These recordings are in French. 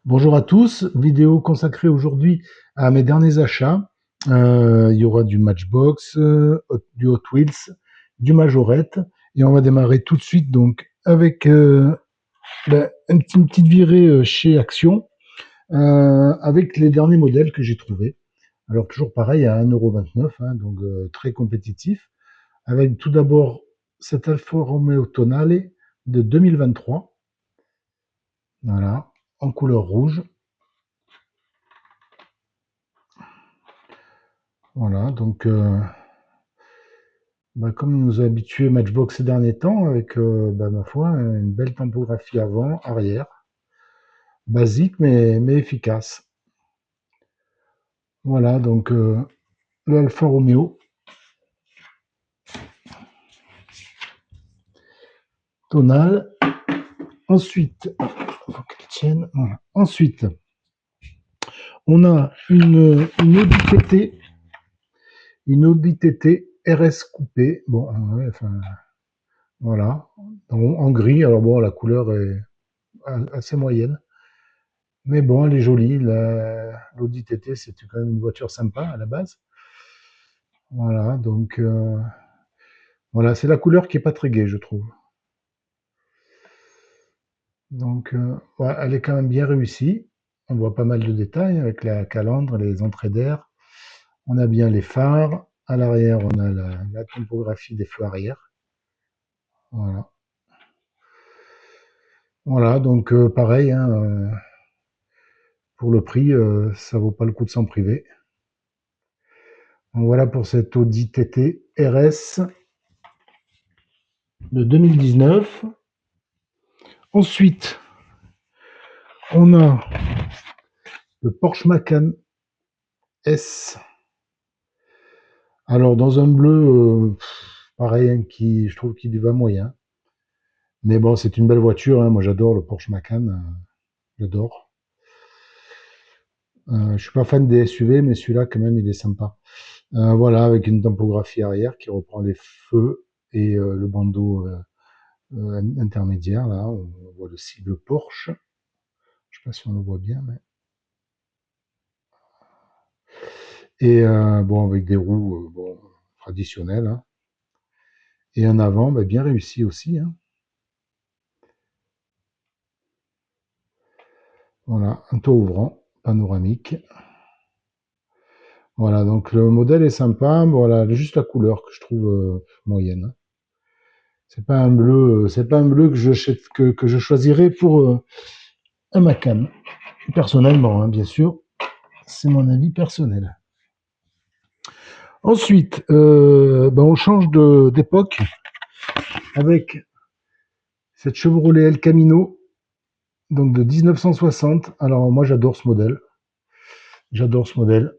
Bonjour à tous, vidéo consacrée aujourd'hui à mes derniers achats. Il y aura du Matchbox, du Hot Wheels, du Majorette, et on va démarrer tout de suite donc avec une petite virée chez Action, avec les derniers modèles que j'ai trouvés. Alors toujours pareil à 1,29 €, hein, donc très compétitif, avec tout d'abord cet Alfa Romeo Tonale de 2023, voilà, en couleur rouge. Voilà, donc comme nous a habitué Matchbox ces derniers temps, avec ma foi, une belle typographie avant, arrière, basique mais efficace. Voilà, donc le Alfa Romeo tonal. Ensuite, faut qu'elle tienne. Voilà. Ensuite, on a une Audi TT, une Audi TT RS coupée. Bon, ouais, enfin, voilà, en gris. Alors bon, la couleur est assez moyenne. Mais bon, elle est jolie. L'Audi TT, c'est quand même une voiture sympa à la base. Voilà, donc voilà, c'est la couleur qui est pas très gaie, je trouve. Donc, ouais, elle est quand même bien réussie. On voit pas mal de détails avec la calandre, les entrées d'air. On a bien les phares. À l'arrière, on a la topographie des feux arrière. Voilà. Voilà, donc pareil, hein, pour le prix, ça vaut pas le coup de s'en priver. Donc voilà pour cette Audi TT RS de 2019. Ensuite, on a le Porsche Macan S. Alors, dans un bleu, pareil, hein, je trouve qu'il y va moyen. Mais bon, c'est une belle voiture, hein. Moi, j'adore le Porsche Macan. J'adore. Je suis pas fan des SUV, mais celui-là, quand même, il est sympa. Voilà, avec une topographie arrière qui reprend les feux et le bandeau intermédiaire. Là, on voit le cible Porsche. Je sais pas si on le voit bien, mais... Et bon, avec des roues bon, traditionnelles, hein. Et un avant, bien réussi aussi, hein. Voilà, un toit ouvrant, panoramique. Voilà, donc le modèle est sympa. Voilà, juste la couleur que je trouve moyenne, hein. C'est pas un bleu que je choisirais pour un Macan. Personnellement, hein, bien sûr, c'est mon avis personnel. Ensuite, on change d'époque avec cette Chevrolet El Camino, donc de 1960. Alors moi, j'adore ce modèle. J'adore ce modèle.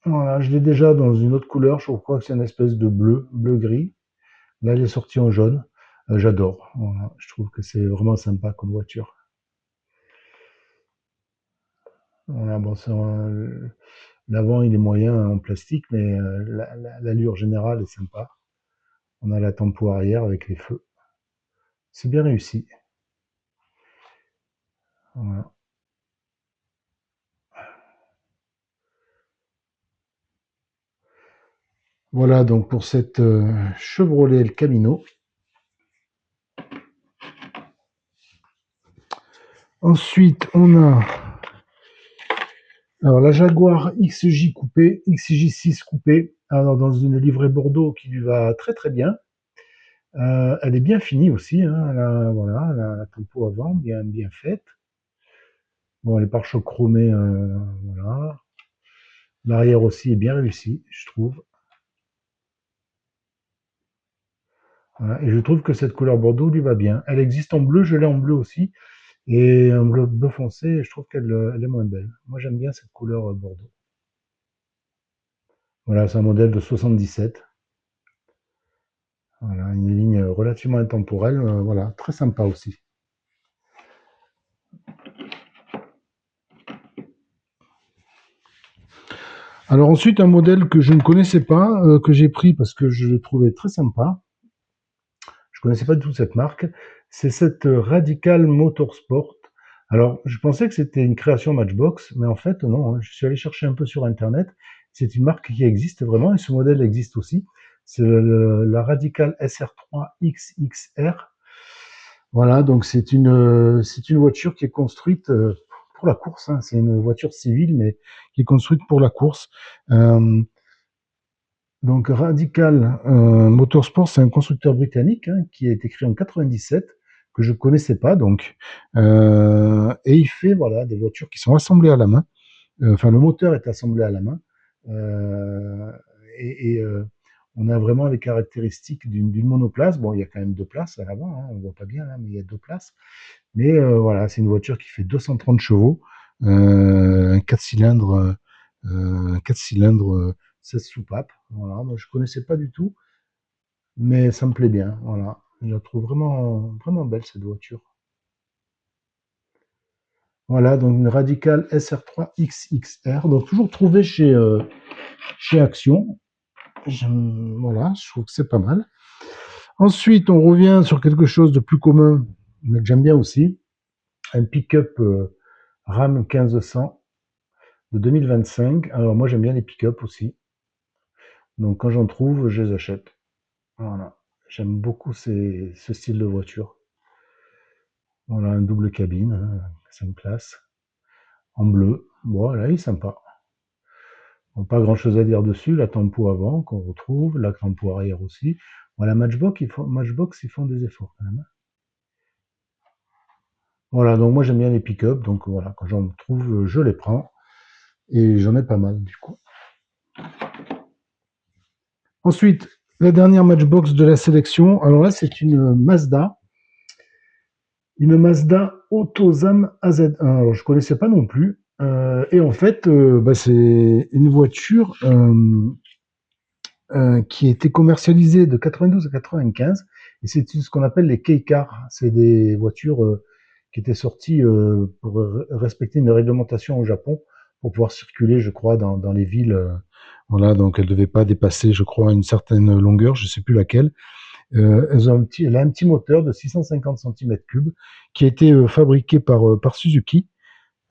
Voilà, je l'ai déjà dans une autre couleur. Je crois que c'est une espèce de bleu-gris. Là, elle est sortie en jaune. J'adore. Voilà, je trouve que c'est vraiment sympa comme voiture. Voilà, bon, l'avant, il est moyen en plastique, mais l'allure générale est sympa. On a la tempo arrière avec les feux. C'est bien réussi. Voilà. Voilà donc pour cette Chevrolet El Camino. Ensuite, on a alors la Jaguar XJ coupé, XJ6 coupé, alors dans une livrée Bordeaux qui lui va très très bien. Elle est bien finie aussi, hein. Voilà, la tempo avant, bien faite. Bon, les pare-chocs chromés, voilà. L'arrière aussi est bien réussi, je trouve. Voilà. Et je trouve que cette couleur Bordeaux lui va bien. Elle existe en bleu, je l'ai en bleu aussi. Et un bleu foncé, je trouve qu'elle est moins belle. Moi, j'aime bien cette couleur Bordeaux. Voilà, c'est un modèle de 77. Voilà, une ligne relativement intemporelle. Voilà, très sympa aussi. Alors ensuite, un modèle que je ne connaissais pas, que j'ai pris parce que je le trouvais très sympa. Je connaissais pas du tout cette marque. C'est cette Radical Motorsport. Alors, je pensais que c'était une création Matchbox, mais en fait, non, hein. Je suis allé chercher un peu sur Internet. C'est une marque qui existe vraiment et ce modèle existe aussi. C'est la Radical SR3 XXR. Voilà, donc c'est une voiture qui est construite pour la course, hein. C'est une voiture civile, mais qui est construite pour la course. Euh, donc Radical Motorsport, c'est un constructeur britannique, hein, qui a été créé en 97, que je connaissais pas donc. Et il fait voilà des voitures qui sont assemblées à la main. Enfin, le moteur est assemblé à la main. Euh, on a vraiment les caractéristiques d'une monoplace. Bon, il y a quand même deux places à l'avant, hein, on voit pas bien là, mais il y a deux places. Mais voilà, c'est une voiture qui fait 230 chevaux, un 4 cylindres, 4 cylindres 16 soupapes. Voilà, moi je connaissais pas du tout, mais ça me plaît bien. Voilà, je la trouve vraiment, vraiment belle cette voiture. Voilà, donc une Radical SR3 XXR, donc toujours trouvé chez Action. Voilà, je trouve que c'est pas mal. Ensuite, on revient sur quelque chose de plus commun, mais que j'aime bien aussi, un pick-up Ram 1500 de 2025. Alors moi j'aime bien les pick-up aussi. Donc quand j'en trouve, je les achète. Voilà. J'aime beaucoup ce style de voiture. Voilà, un double cabine, hein, 5 places, en bleu. Bon, là, il est sympa. Bon, pas grand chose à dire dessus. La tempo avant qu'on retrouve, la tempo arrière aussi. Voilà, Matchbox, ils font des efforts quand même, hein. Voilà, donc moi j'aime bien les pick-up. Donc voilà, quand j'en trouve, je les prends. Et j'en ai pas mal du coup. Ensuite, la dernière Matchbox de la sélection. Alors là, c'est une Mazda Autozam AZ1. Alors je connaissais pas non plus. Et en fait, bah, c'est une voiture qui a été commercialisée de 92 à 95. Et c'est ce qu'on appelle les K-cars. C'est des voitures qui étaient sorties pour respecter une réglementation au Japon pour pouvoir circuler, je crois, dans les villes. Voilà, donc elles ne devaient pas dépasser, je crois, une certaine longueur, je ne sais plus laquelle. Elle a un petit moteur de 650 cm3 qui a été fabriqué par Suzuki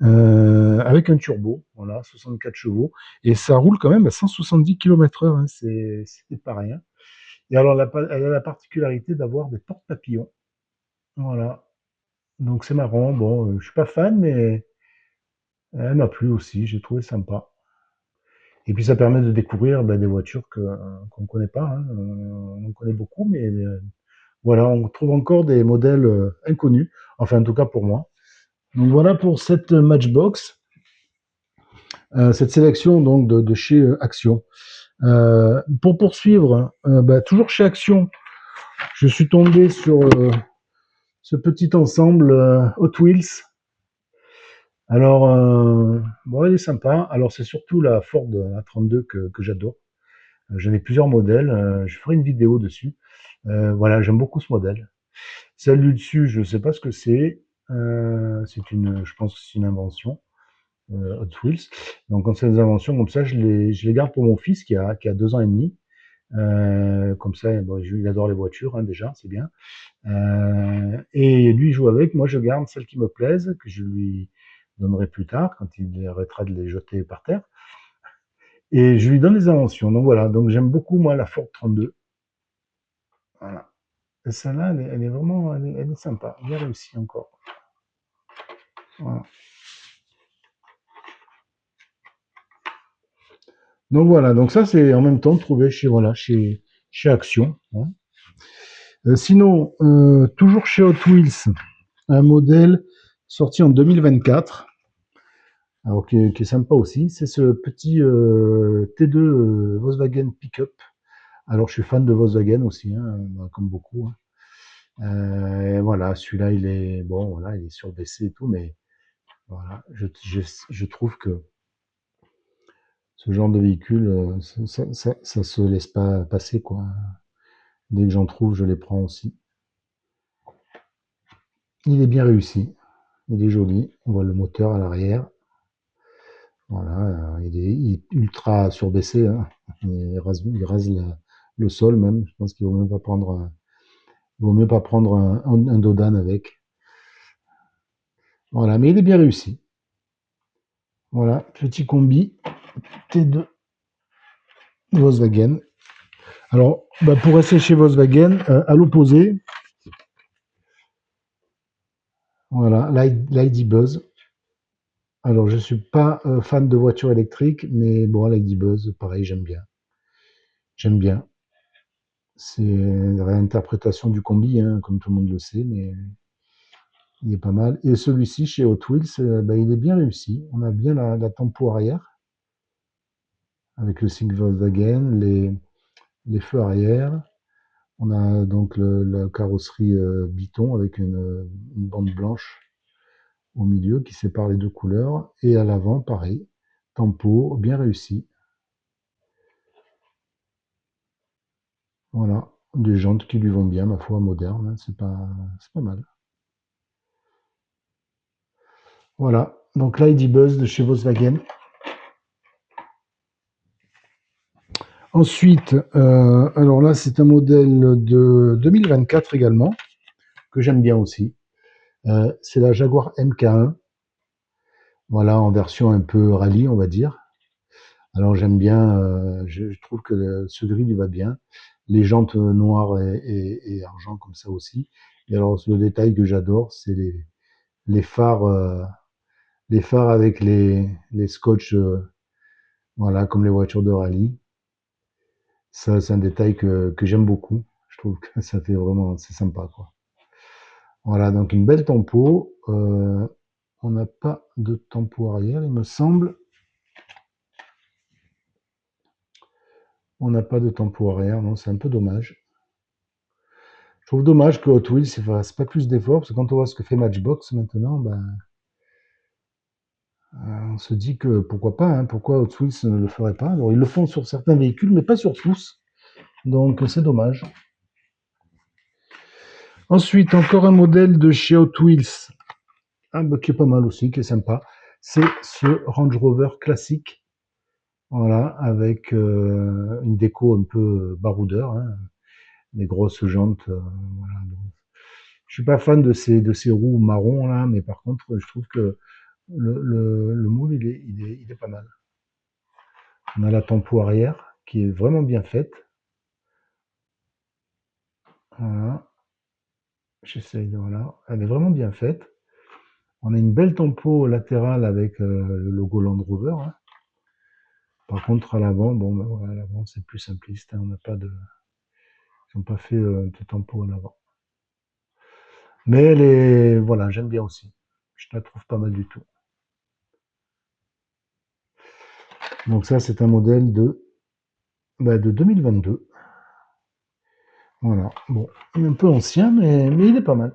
avec un turbo, voilà, 64 chevaux, et ça roule quand même à 170 km/h, hein, c'est pas rien. Et alors, elle a la particularité d'avoir des porte-papillons, voilà. Donc c'est marrant, bon, je suis pas fan, mais elle m'a plu aussi, j'ai trouvé sympa. Et puis ça permet de découvrir des voitures qu'on ne connaît pas, hein. On en connaît beaucoup, mais voilà, on trouve encore des modèles inconnus, enfin en tout cas pour moi. Donc voilà pour cette Matchbox, cette sélection donc de chez Action. Pour poursuivre, toujours chez Action, je suis tombé sur ce petit ensemble Hot Wheels. Alors, bon, il est sympa. Alors, c'est surtout la Ford A32 que j'adore. J'en ai plusieurs modèles. Je ferai une vidéo dessus. Voilà, j'aime beaucoup ce modèle. Celle du dessus, je ne sais pas ce que c'est. Je pense que c'est une invention, Hot Wheels. Donc, quand c'est des inventions comme ça, je les garde pour mon fils qui a 2 ans et demi. Comme ça, bon, il adore les voitures, hein, déjà, c'est bien. Et lui, il joue avec. Moi, je garde celles qui me plaisent, que je lui donnerai plus tard, quand il arrêtera de les jeter par terre. Et je lui donne des inventions. Donc voilà, donc j'aime beaucoup, moi, la Ford 32. Voilà. Et celle-là, elle est vraiment, elle est sympa, bien réussie encore. Voilà. Donc voilà, donc ça, c'est en même temps trouvé chez Action, hein. Sinon, toujours chez Hot Wheels, un modèle sorti en 2024, alors qui est sympa aussi, c'est ce petit T2 Volkswagen Pickup. Alors je suis fan de Volkswagen aussi, hein, comme beaucoup, hein. Voilà, celui-là il est bon, voilà, il est surbaissé et tout, mais voilà, je trouve que ce genre de véhicule, ça se laisse pas passer, quoi. Dès que j'en trouve, je les prends aussi. Il est bien réussi, il est joli. On voit le moteur à l'arrière. Voilà, il est ultra surbaissé, hein. Il rase le sol même. Je pense qu'il vaut mieux pas prendre, il vaut mieux pas prendre un Dodan avec. Voilà, mais il est bien réussi. Voilà, petit combi T2 Volkswagen. Alors, bah, pour rester chez Volkswagen, à l'opposé, voilà, l'ID Buzz. Alors, je suis pas fan de voitures électriques, mais bon, l'ID Buzz, pareil, j'aime bien. J'aime bien. C'est une réinterprétation du combi, hein, comme tout le monde le sait, mais il est pas mal. Et celui-ci, chez Hot Wheels, bah, il est bien réussi. On a bien la tempo arrière, avec le sigle Volkswagen, les feux arrière. On a donc la carrosserie Biton avec une bande blanche au milieu qui sépare les deux couleurs. Et à l'avant, pareil, tempo bien réussi. Voilà, des jantes qui lui vont bien, ma foi, modernes, hein, c'est pas mal. Voilà, donc l'ID Buzz de chez Volkswagen. Ensuite, alors là, c'est un modèle de 2024 également, que j'aime bien aussi. C'est la Jaguar MK1, voilà, en version un peu rallye, on va dire. Alors j'aime bien, je trouve que ce gris lui va bien. Les jantes noires et argent comme ça aussi. Et alors le détail que j'adore, c'est les phares, les phares avec les scotch, voilà, comme les voitures de rallye. Ça, c'est un détail que j'aime beaucoup. Je trouve que ça fait vraiment, c'est sympa, quoi. Voilà, donc une belle tempo. On n'a pas de tempo arrière, il me semble. On n'a pas de tempo arrière, non, c'est un peu dommage. Je trouve dommage que Hot Wheels ne fasse pas plus d'efforts, parce que quand on voit ce que fait Matchbox maintenant, ben, on se dit que pourquoi pas, hein, pourquoi Hot Wheels ne le ferait pas. Alors ils le font sur certains véhicules, mais pas sur tous. Donc c'est dommage. Ensuite, encore un modèle de chez Hot Wheels, bah, qui est pas mal aussi, qui est sympa. C'est ce Range Rover classique. Voilà, avec une déco un peu baroudeur, hein, des grosses jantes. Voilà. Je suis pas fan de ces roues marron là, mais par contre, je trouve que le moule il est pas mal. On a la tempo arrière qui est vraiment bien faite. Voilà, j'essaye de voilà, elle est vraiment bien faite. On a une belle tempo latérale avec le logo Land Rover, hein. Par contre, à l'avant, bon, ben voilà, à l'avant c'est plus simpliste, hein, on n'a pas de, ils n'ont pas fait de tempo à l'avant. Mais elle est, voilà, j'aime bien aussi. Je la trouve pas mal du tout. Donc ça, c'est un modèle de 2022. Voilà. Bon, il est un peu ancien, mais il est pas mal.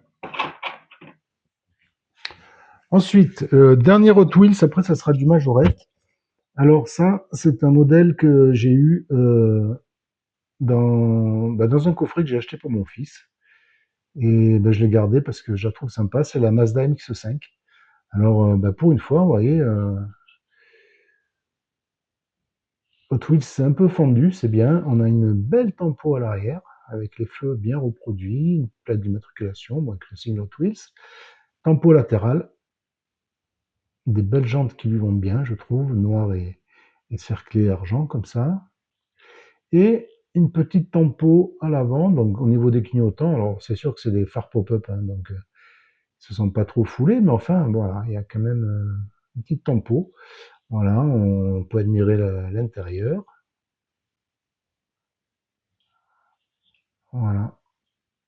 Ensuite, dernier Hot Wheels, après ça sera du Majorette. Alors ça, c'est un modèle que j'ai eu dans un coffret que j'ai acheté pour mon fils. Et je l'ai gardé parce que je la trouve sympa. C'est la Mazda MX-5. Alors, pour une fois, vous voyez, Hot Wheels, c'est un peu fendu, c'est bien. On a une belle tempo à l'arrière, avec les feux bien reproduits, une plaque d'immatriculation, bon, avec le signe Hot Wheels. Tempo latéral, des belles jantes qui lui vont bien, je trouve, noir et cerclé argent, comme ça. Et une petite tempo à l'avant, donc au niveau des clignotants. Alors, c'est sûr que c'est des phares pop-up, hein, donc ils se sont pas trop foulés, mais enfin, voilà, il y a quand même une petite tempo. Voilà, on peut admirer l'intérieur. Voilà.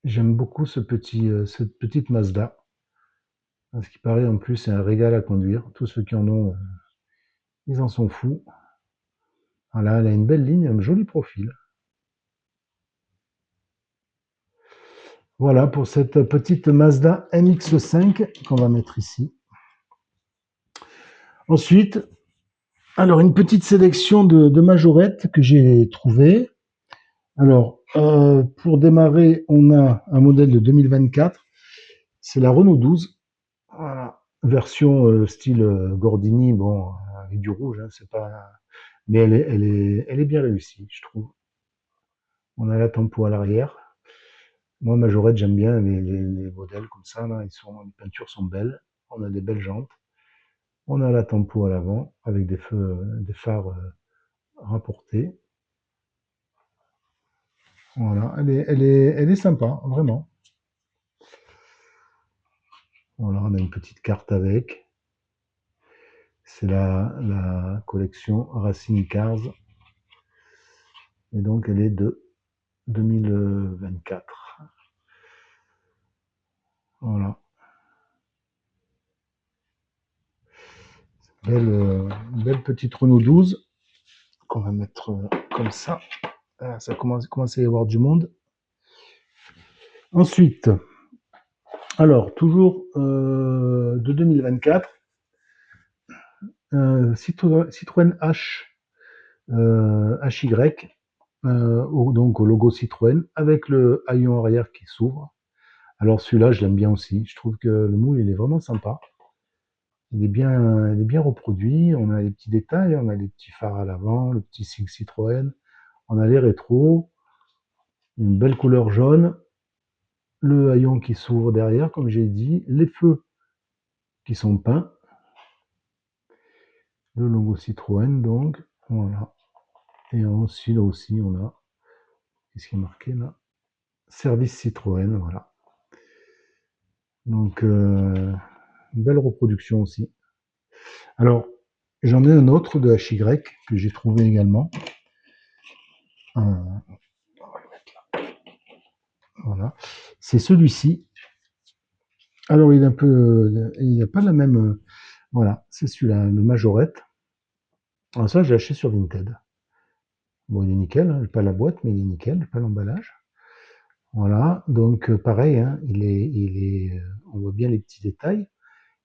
J'aime beaucoup cette petite Mazda. Ce qui paraît en plus, c'est un régal à conduire. Tous ceux qui en ont, ils en sont fous. Voilà, elle a une belle ligne, un joli profil. Voilà pour cette petite Mazda MX-5 qu'on va mettre ici. Ensuite, alors une petite sélection de majorettes que j'ai trouvées. Alors, pour démarrer, on a un modèle de 2024. C'est la Renault 12. Voilà. Version style Gordini, bon, avec du rouge, hein, c'est pas. Mais elle est bien réussie, je trouve. On a la tempo à l'arrière. Moi, Majorette, j'aime bien les modèles comme ça, là. Les peintures sont belles. On a des belles jantes. On a la tempo à l'avant avec des phares rapportés. Voilà, elle est sympa, vraiment. Voilà, on a une petite carte avec. C'est la collection Racing Cars. Et donc, elle est de 2024. Voilà. Belle petite Renault 12 qu'on va mettre comme ça. Ça commence à y avoir du monde. Ensuite, alors, toujours de 2024, Citroën H, HY, donc au logo Citroën, avec le haillon arrière qui s'ouvre. Alors celui-là, je l'aime bien aussi. Je trouve que le moule, il est vraiment sympa. Il est bien reproduit. On a les petits détails, on a les petits phares à l'avant, le petit sigle Citroën. On a les rétros, une belle couleur jaune, le haillon qui s'ouvre derrière, comme j'ai dit, les feux qui sont peints, le logo Citroën, donc, voilà. Et aussi, là aussi, on a, qu'est-ce qui est marqué là? Service Citroën, voilà. Donc, une belle reproduction aussi. Alors, j'en ai un autre de HY que j'ai trouvé également. Voilà. C'est celui-ci. Alors, il est un peu, il n'a pas la même, voilà, c'est celui-là, le Majorette. Alors ça, j'ai acheté sur Vinted. Bon, il est nickel, hein, pas la boîte, mais il est nickel, pas l'emballage. Voilà, donc pareil, hein, on voit bien les petits détails.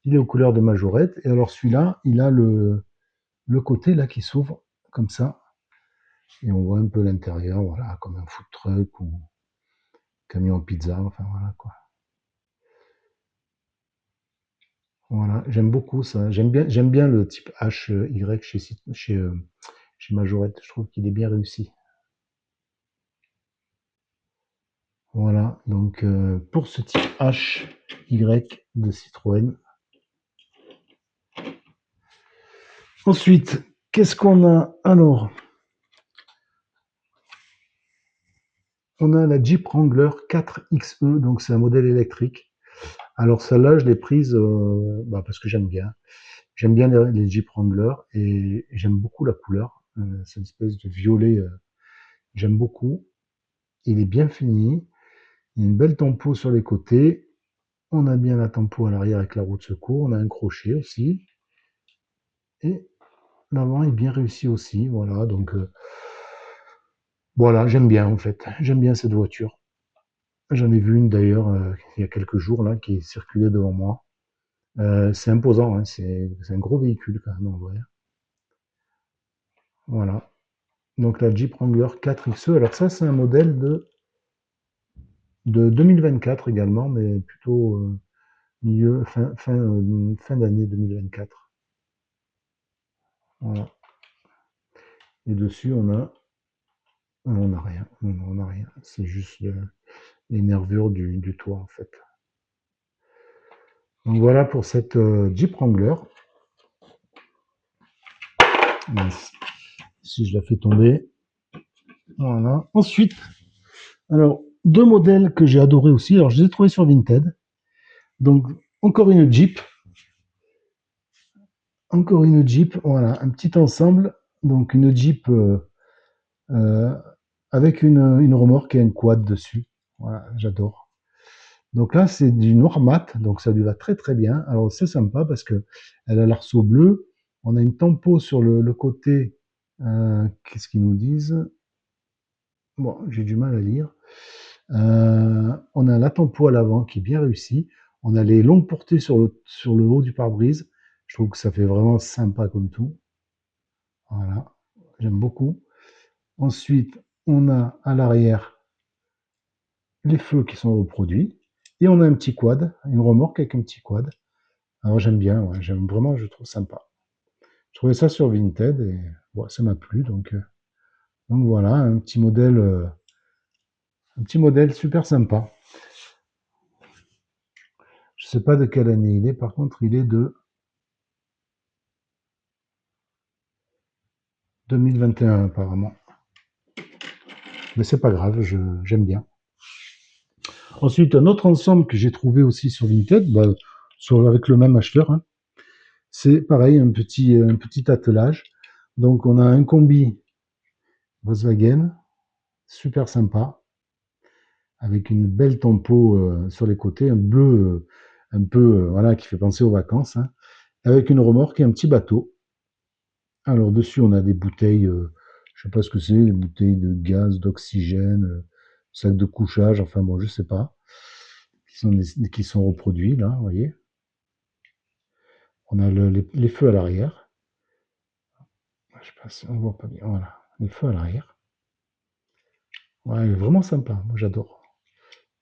Il est aux couleurs de Majorette. Et alors celui-là, il a le côté là qui s'ouvre comme ça. Et on voit un peu l'intérieur, voilà, comme un food truck ou camion pizza, enfin voilà quoi. Voilà, j'aime beaucoup ça. J'aime bien le type HY chez Majorette. Je trouve qu'il est bien réussi. Voilà, donc pour ce type HY de Citroën. Ensuite, qu'est-ce qu'on a? Alors, on a la Jeep Wrangler 4XE, donc c'est un modèle électrique. Alors celle-là, je l'ai prise parce que j'aime bien. J'aime bien les Jeep Wrangler et j'aime beaucoup la couleur. C'est une espèce de violet. J'aime beaucoup. Il est bien fini. Il y a une belle tempo sur les côtés. On a bien la tempo à l'arrière avec la roue de secours. On a un crochet aussi. Et l'avant est bien réussi aussi. Voilà, donc voilà, j'aime bien en fait. J'aime bien cette voiture. J'en ai vu une d'ailleurs il y a quelques jours là qui circulait devant moi. C'est imposant, hein, c'est un gros véhicule quand même en vrai. Voilà. Donc la Jeep Wrangler 4XE. Alors ça, c'est un modèle de 2024 également, mais plutôt fin d'année 2024. Voilà. Et dessus, on a rien. On a rien. C'est juste les nervures du toit en fait. Donc voilà pour cette Jeep Wrangler. Mince. Si je la fais tomber. Voilà. Ensuite, alors, deux modèles que j'ai adorés aussi. Alors, je les ai trouvés sur Vinted. Donc, encore une Jeep. Encore une Jeep. Voilà, un petit ensemble. Donc, une Jeep euh, avec une remorque et un quad dessus. Voilà, j'adore. Donc là, c'est du noir mat. Donc, ça lui va très, très bien. Alors, c'est sympa parce que elle a l'arceau bleu. On a une tempo sur le côté. Qu'est-ce qu'ils nous disent? Bon, j'ai du mal à lire. On a la tempo à l'avant qui est bien réussie. On a les longues portées sur le haut du pare-brise. Je trouve que ça fait vraiment sympa comme tout. Voilà, j'aime beaucoup. Ensuite, on a à l'arrière les feux qui sont reproduits. Et on a un petit quad, une remorque avec un petit quad. Alors j'aime bien, ouais, j'aime vraiment, je trouve sympa. Je trouvais ça sur Vinted et ouais, ça m'a plu. Donc voilà, un petit modèle super sympa. Je sais pas de quelle année il est, par contre, il est de 2021 apparemment. Mais c'est pas grave, j'aime bien. Ensuite, un autre ensemble que j'ai trouvé aussi sur Vinted, bah, avec le même acheteur, hein, c'est pareil, un petit attelage. Donc, on a un combi Volkswagen, super sympa, avec une belle tempo sur les côtés, un bleu un peu, voilà, qui fait penser aux vacances, hein, avec une remorque et un petit bateau. Alors, dessus, on a des bouteilles, je sais pas ce que c'est, des bouteilles de gaz, d'oxygène, sacs de couchage, enfin bon, je sais pas, qui sont reproduits là, vous voyez. On a les feux à l'arrière. Je sais pas si on voit pas bien. Voilà, les feux à l'arrière. Ouais, vraiment sympa. Moi, j'adore.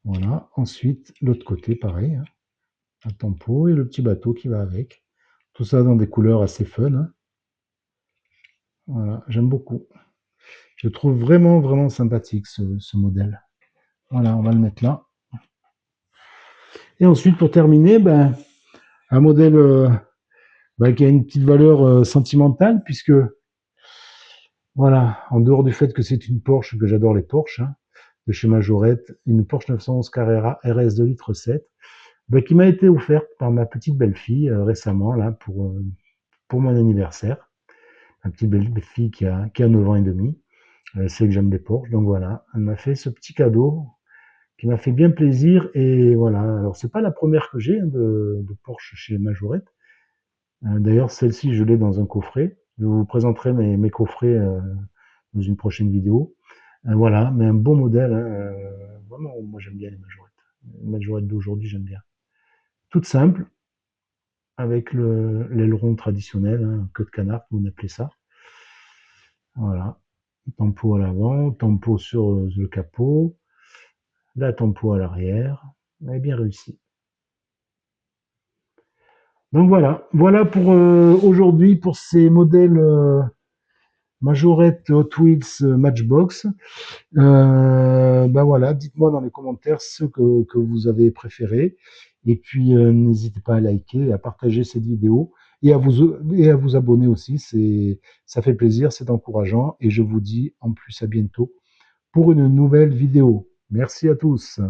Voilà. Ensuite, l'autre côté, pareil, hein, un tempo et le petit bateau qui va avec. Tout ça dans des couleurs assez fun, hein. Voilà, j'aime beaucoup. Je trouve vraiment, vraiment sympathique ce modèle. Voilà, on va le mettre là. Et ensuite, pour terminer, ben, un modèle ben, qui a une petite valeur sentimentale, puisque, voilà, en dehors du fait que c'est une Porsche, que j'adore les Porsche, hein, de chez Majorette, une Porsche 911 Carrera RS 2 litres 7, ben, qui m'a été offerte par ma petite belle-fille récemment, là, pour mon anniversaire. Ma petite belle-fille qui a 9 ans et demi. Elle sait que j'aime les Porsche, donc voilà, elle m'a fait ce petit cadeau qui m'a fait bien plaisir. Et voilà, alors c'est pas la première que j'ai hein, de Porsche chez Majorette. D'ailleurs, celle-ci, je l'ai dans un coffret. Je vous présenterai mes coffrets dans une prochaine vidéo. Voilà, mais un bon modèle. Hein, vraiment, moi j'aime bien les Majorettes. Les Majorettes d'aujourd'hui, j'aime bien. Toute simple, avec l'aileron traditionnel, hein, queue de canard, comme on appelait ça. Voilà. Tempo à l'avant, tempo sur le capot, la tempo à l'arrière. Elle est bien réussi. Donc voilà, voilà pour aujourd'hui pour ces modèles Majorette Hot Wheels Matchbox. Ben voilà, dites-moi dans les commentaires ce que vous avez préféré. Et puis n'hésitez pas à liker, à partager cette vidéo et à vous abonner aussi. Ça fait plaisir, c'est encourageant. Et je vous dis en plus à bientôt pour une nouvelle vidéo. Merci à tous.